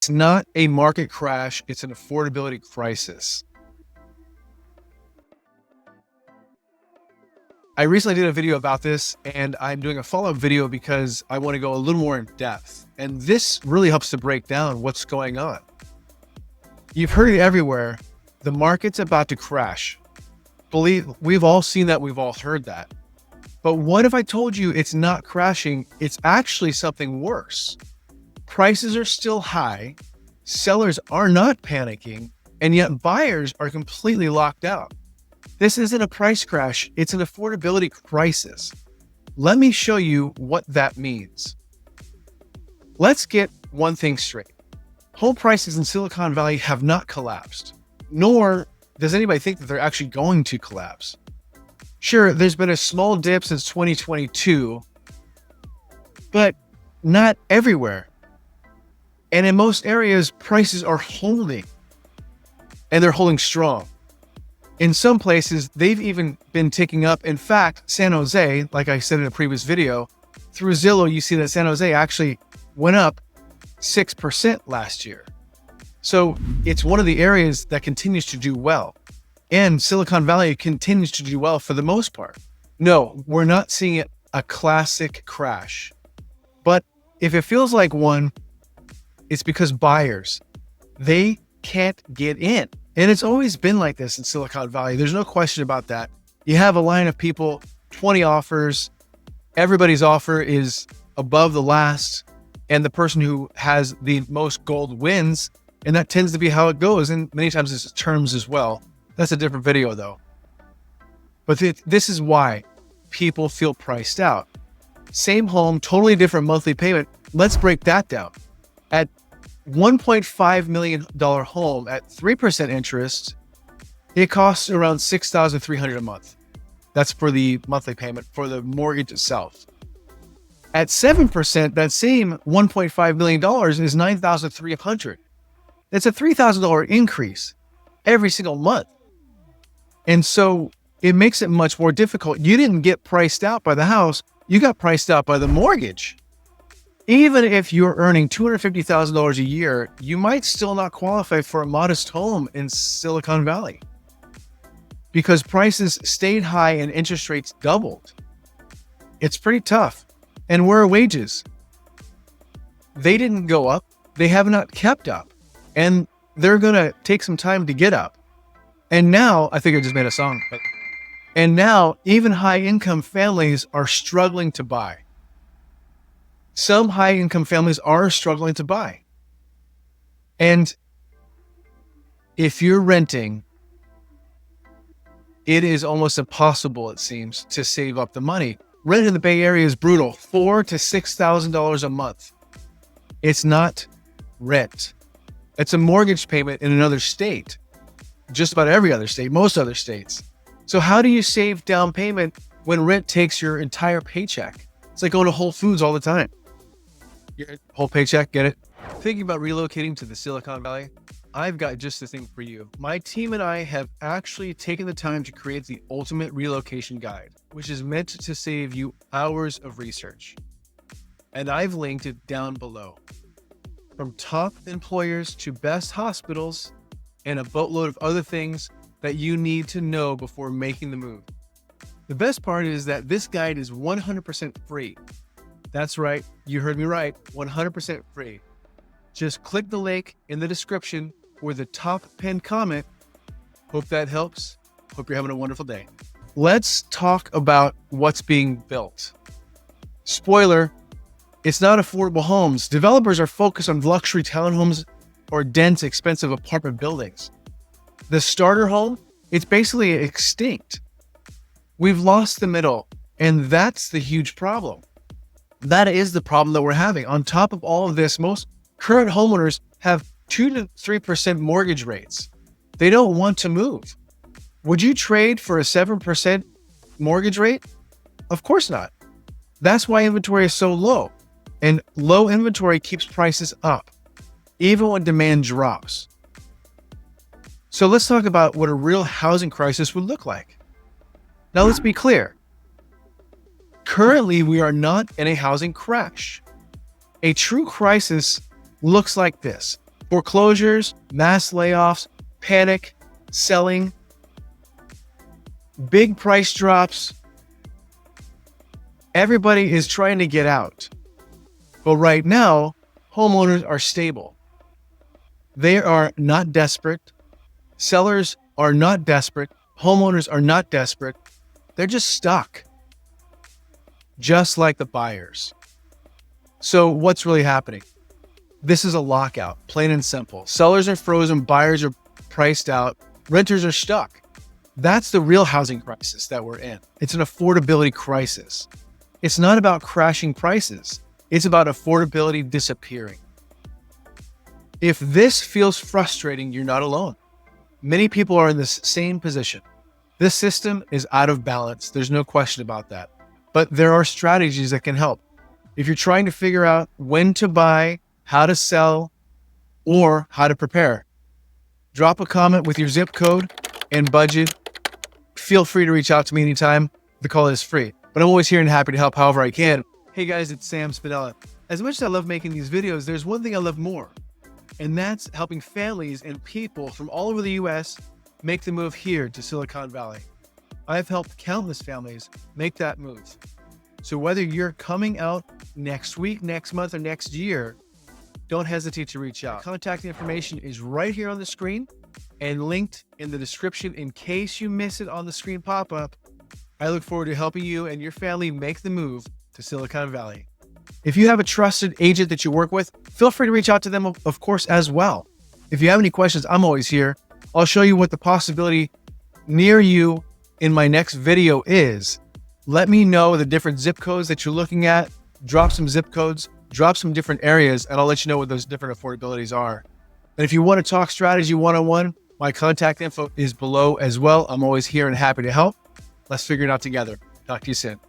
It's not a market crash, it's an affordability crisis. I recently did a video about this, and I'm doing a follow-up video because I want to go a little more in depth. And this really helps to break down what's going on. You've heard it everywhere. The market's about to crash. We've all seen that, we've all heard that. But what if I told you it's not crashing, it's actually something worse? Prices are still high, sellers are not panicking, and yet buyers are completely locked out. This isn't a price crash, it's an affordability crisis. Let me show you what that means. Let's get one thing straight. Home prices in Silicon Valley have not collapsed, nor does anybody think that they're actually going to collapse. Sure, there's been a small dip since 2022, but not everywhere. And in most areas, prices are holding, and they're holding strong. In some places, they've even been ticking up. In fact, San Jose, like I said in a previous video, through Zillow, you see that San Jose actually went up 6% last year. So it's one of the areas that continues to do well. And Silicon Valley continues to do well for the most part. No, we're not seeing a classic crash. But if it feels like one, it's because buyers, they can't get in. And it's always been like this in Silicon Valley. There's no question about that. You have a line of people, 20 offers, everybody's offer is above the last, and the person who has the most gold wins. And that tends to be how it goes. And many times it's terms as well. That's a different video though. But this is why people feel priced out. Same home, totally different monthly payment. Let's break that down. At $1.5 million home at 3% interest, it costs around $6,300 a month. That's for the monthly payment for the mortgage itself. At 7%, that same $1.5 million is $9,300. It's a $3,000 increase every single month. And so it makes it much more difficult. You didn't get priced out by the house, you got priced out by the mortgage. Even if you're earning $250,000 a year, you might still not qualify for a modest home in Silicon Valley because prices stayed high and interest rates doubled. It's pretty tough. And where are wages? They didn't go up. They have not kept up. And they're going to take some time to get up. And now, I think I just made a song. And now, even high-income families are struggling to buy. Some high-income families are struggling to buy. And if you're renting, it is almost impossible, it seems, to save up the money. Rent in the Bay Area is brutal, $4,000 to $6,000 a month. It's not rent. It's a mortgage payment in another state. Just about every other state, most other states. So how do you save down payment when rent takes your entire paycheck? It's like going to Whole Foods all the time. Your whole paycheck, get it? Thinking about relocating to the Silicon Valley? I've got just the thing for you. My team and I have actually taken the time to create the ultimate relocation guide, which is meant to save you hours of research. And I've linked it down below. From top employers to best hospitals and a boatload of other things that you need to know before making the move. The best part is that this guide is 100% free. That's right, you heard me right, 100% free. Just click the link in the description or the top pinned comment. Hope that helps. Hope you're having a wonderful day. Let's talk about what's being built. Spoiler, it's not affordable homes. Developers are focused on luxury townhomes or dense, expensive apartment buildings. The starter home, it's basically extinct. We've lost the middle, and that's the huge problem. That is the problem that we're having. On top of all of this, most current homeowners have 2 to 3% mortgage rates. They don't want to move. Would you trade for a 7% mortgage rate? Of course not. That's why inventory is so low. And low inventory keeps prices up, even when demand drops. So let's talk about what a real housing crisis would look like. Now let's be clear. Currently, we are not in a housing crash. A true crisis looks like this. Foreclosures, mass layoffs, panic, selling, big price drops. Everybody is trying to get out. But right now, homeowners are stable. They are not desperate. Sellers are not desperate. Homeowners are not desperate. They're just stuck, just like the buyers. So what's really happening? This is a lockout, plain and simple. Sellers are frozen, buyers are priced out, renters are stuck. That's the real housing crisis that we're in. It's an affordability crisis. It's not about crashing prices. It's about affordability disappearing. If this feels frustrating, you're not alone. Many people are in this same position. This system is out of balance. There's no question about that. But there are strategies that can help. If you're trying to figure out when to buy, how to sell, or how to prepare, drop a comment with your zip code and budget. Feel free to reach out to me anytime. The call is free, but I'm always here and happy to help however I can. Hey guys, it's Sam Spinella. As much as I love making these videos, there's one thing I love more, and that's helping families and people from all over the US make the move here to Silicon Valley. I've helped countless families make that move. So whether you're coming out next week, next month, or next year, don't hesitate to reach out. Contact information is right here on the screen and linked in the description in case you miss it on the screen pop-up. I look forward to helping you and your family make the move to Silicon Valley. If you have a trusted agent that you work with, feel free to reach out to them, of course, as well. If you have any questions, I'm always here. I'll show you what the possibility near you in my next video is. Let me know the different zip codes that you're looking at. Drop some zip codes, drop some different areas, and I'll let you know what those different affordabilities are. And if you want to talk strategy one-on-one, my contact info is below as well. I'm always here and happy to help. Let's figure it out together. Talk to you soon.